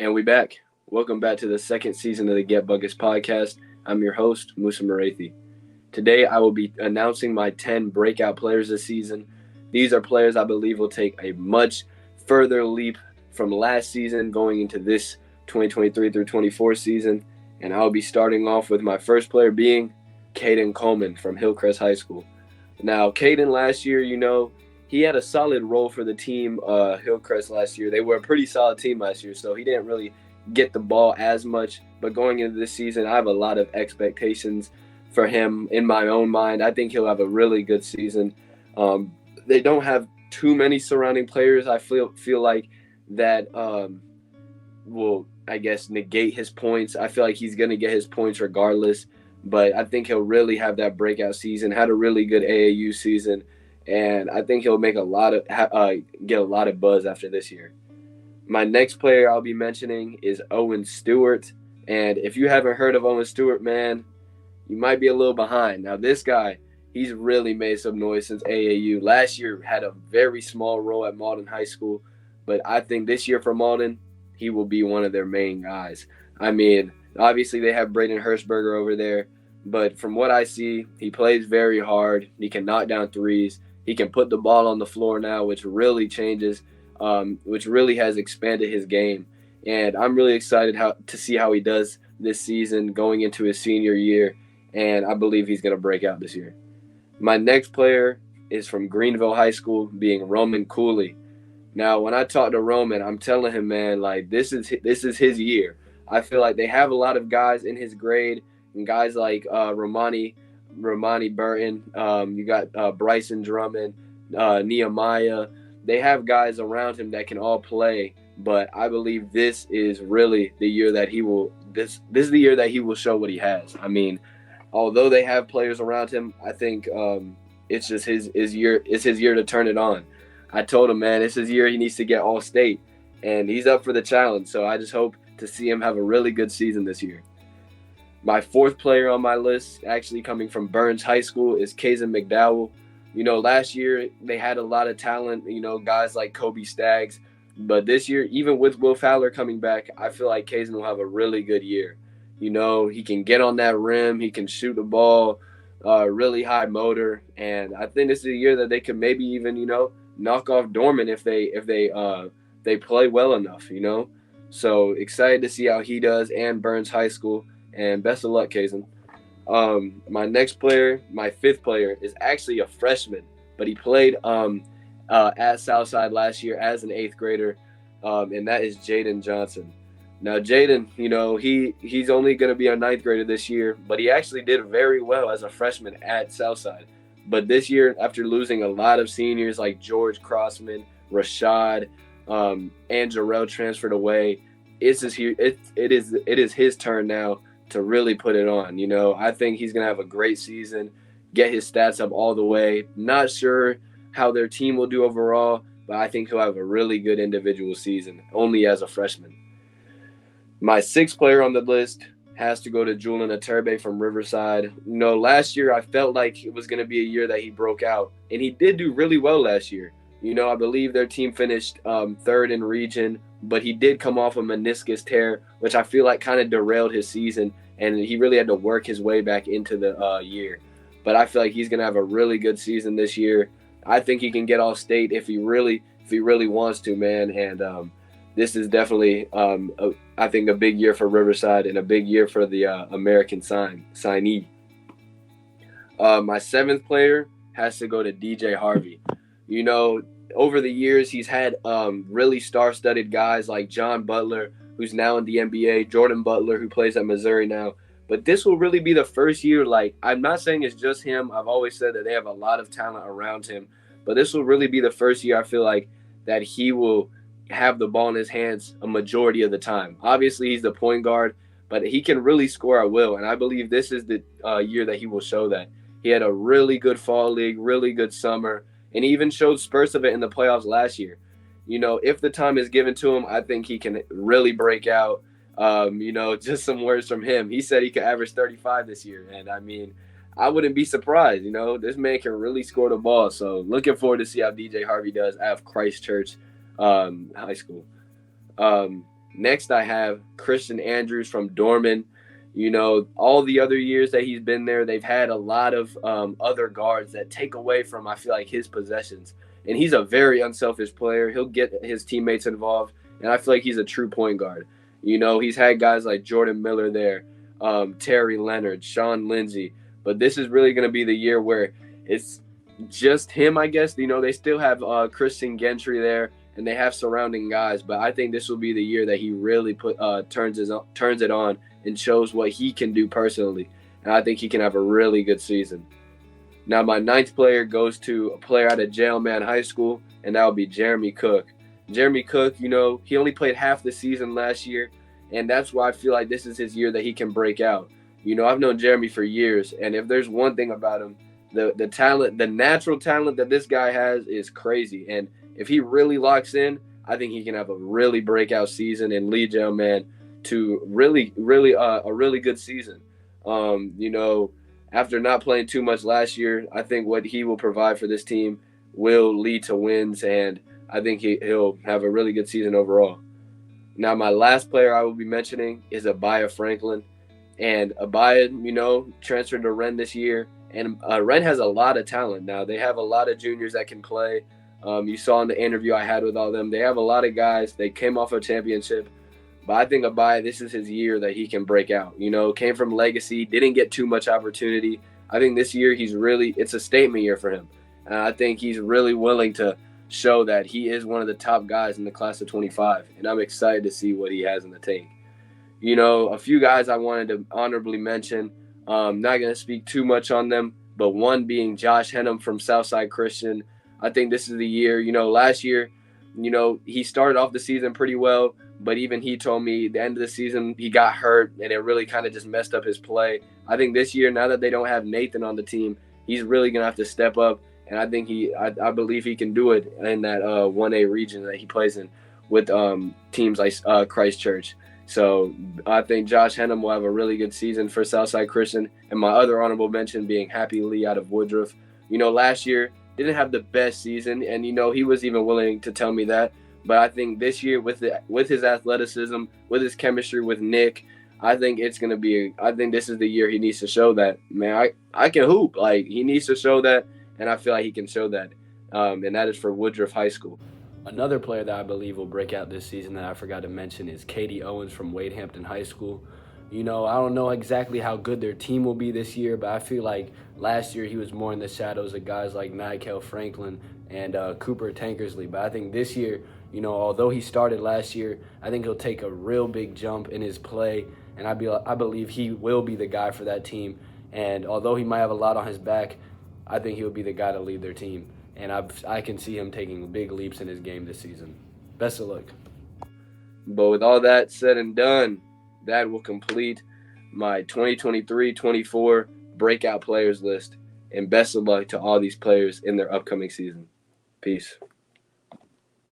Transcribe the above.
And we back. Welcome back to the second season of the Get Buckets podcast. I'm your host, Musa Marathi. Today I will be announcing my 10 breakout players this season. These are players I believe will take a much further leap from last season going into this 2023 through 24 season. And I'll be starting off with my first player being Caden Coleman from Hillcrest High School. Now, Caden last year, he had a solid role for the team, Hillcrest last year. They were a pretty solid team last year, so he didn't really get the ball as much. But going into this season, I have a lot of expectations for him in my own mind. I think he'll have a really good season. They don't have too many surrounding players. I feel like that will, I guess, negate his points. I feel like he's going to get his points regardless. But I think he'll really have that breakout season, had a really good AAU season. And I think he'll make get a lot of buzz after this year. My next player I'll be mentioning is Owen Stewart. And if you haven't heard of Owen Stewart, man, you might be a little behind. Now, this guy, he's really made some noise since AAU. Last year had a very small role at Malden High School. But I think this year for Malden, he will be one of their main guys. I mean, obviously they have Braden Hirschberger over there. But from what I see, he plays very hard. He can knock down threes. He can put the ball on the floor now, which really changes, which really has expanded his game. And I'm really excited to see how he does this season going into his senior year. And I believe he's going to break out this year. My next player is from Greenville High School, being Roman Cooley. Now, when I talk to Roman, I'm telling him, man, like this is his year. I feel like they have a lot of guys in his grade, and guys like Romani Burton, you got Bryson Drummond, Nehemiah. They have guys around him that can all play, but I believe this is really the year that he will. This is the year that he will show what he has. I mean, although they have players around him, I think it's just his year. It's his year to turn it on. I told him, man, it's his year. He needs to get all state, and he's up for the challenge. So I just hope to see him have a really good season this year. My fourth player on my list, actually coming from Burns High School, is Kazan McDowell. Last year they had a lot of talent, guys like Kobe Staggs. But this year, even with Will Fowler coming back, I feel like Kazan will have a really good year. He can get on that rim. He can shoot the ball, really high motor. And I think this is a year that they could maybe even, knock off Dorman if they play well enough, So excited to see how he does, and Burns High School. And best of luck, Kazan. My next player, my fifth player, is actually a freshman, but he played at Southside last year as an eighth grader, and that is Jaden Johnson. Now, Jaden, he's only going to be a ninth grader this year, but he actually did very well as a freshman at Southside. But this year, after losing a lot of seniors like George Crossman, Rashad, and Jarrell transferred away, it is his turn now to really put it on. I think he's going to have a great season, get his stats up all the way. Not sure how their team will do overall, but I think he'll have a really good individual season, only as a freshman. My sixth player on the list has to go to Julian Aturbe from Riverside. Last year I felt like it was going to be a year that he broke out, and he did do really well last year. I believe their team finished third in region, but he did come off a meniscus tear, which I feel like kind of derailed his season, and he really had to work his way back into the year. But I feel like he's going to have a really good season this year. I think he can get all state if he really wants to, man. And this is definitely, I think, a big year for Riverside and a big year for the American signee. My seventh player has to go to DJ Harvey. Over the years, he's had really star-studded guys like John Butler, who's now in the NBA, Jordan Butler, who plays at Missouri now. But this will really be the first year, I'm not saying it's just him. I've always said that they have a lot of talent around him. But this will really be the first year I feel like that he will have the ball in his hands a majority of the time. Obviously, he's the point guard, but he can really score at will. And I believe this is the year that he will show that. He had a really good fall league, really good summer, and he even showed spurts of it in the playoffs last year. If the time is given to him, I think he can really break out. Just some words from him. He said he could average 35 this year. And I mean, I wouldn't be surprised. This man can really score the ball. So looking forward to see how DJ Harvey does out of Christchurch High School. Next, I have Christian Andrews from Dorman. All the other years that he's been there, they've had a lot of other guards that take away from, I feel like, his possessions. And he's a very unselfish player. He'll get his teammates involved, and I feel like he's a true point guard. He's had guys like Jordan Miller there, Terry Leonard, Sean Lindsay. But this is really going to be the year where it's just him, I guess. They still have Christian Gentry there, and they have surrounding guys. But I think this will be the year that he really turns it on and shows what he can do personally. And I think he can have a really good season. Now, my ninth player goes to a player out of Jailman High School, and that will be Jeremy Cook. Jeremy Cook, he only played half the season last year, and that's why I feel like this is his year that he can break out. I've known Jeremy for years, and if there's one thing about him, the talent, the natural talent that this guy has is crazy. And if he really locks in, I think he can have a really breakout season and lead Jailman to really, really a really good season. After not playing too much last year, I think what he will provide for this team will lead to wins, and I think he'll have a really good season overall. Now, my last player I will be mentioning is Abaya Franklin. And Abaya, transferred to Wren this year, and Wren has a lot of talent now. They have a lot of juniors that can play. You saw in the interview I had with all of them, they have a lot of guys. They came off a championship. But I think Abaya, this is his year that he can break out. Came from Legacy, didn't get too much opportunity. I think this year it's a statement year for him. And I think he's really willing to show that he is one of the top guys in the class of 25. And I'm excited to see what he has in the tank. A few guys I wanted to honorably mention. Not going to speak too much on them, but one being Josh Henham from Southside Christian. I think this is the year. Last year, he started off the season pretty well, but even he told me the end of the season he got hurt, and it really kind of just messed up his play. I think this year, now that they don't have Nathan on the team, he's really going to have to step up, and I think I believe he can do it in that 1A region that he plays in with teams like Christchurch. So I think Josh Henham will have a really good season for Southside Christian. And my other honorable mention being Happy Lee out of Woodruff. Last year didn't have the best season, and he was even willing to tell me that. But I think this year with his athleticism, with his chemistry with Nick, I think this is the year he needs to show that, man, I can hoop. Like, he needs to show that, and I feel like he can show that. And that is for Woodruff High School. Another player that I believe will break out this season that I forgot to mention is Katie Owens from Wade Hampton High School. I don't know exactly how good their team will be this year, but I feel like last year he was more in the shadows of guys like Nykel Franklin and Cooper Tankersley. But I think this year, although he started last year, I think he'll take a real big jump in his play, and I believe he will be the guy for that team. And although he might have a lot on his back, I think he'll be the guy to lead their team. And I can see him taking big leaps in his game this season. Best of luck. But with all that said and done, that will complete my 2023-24 breakout players list. And best of luck to all these players in their upcoming season. Peace.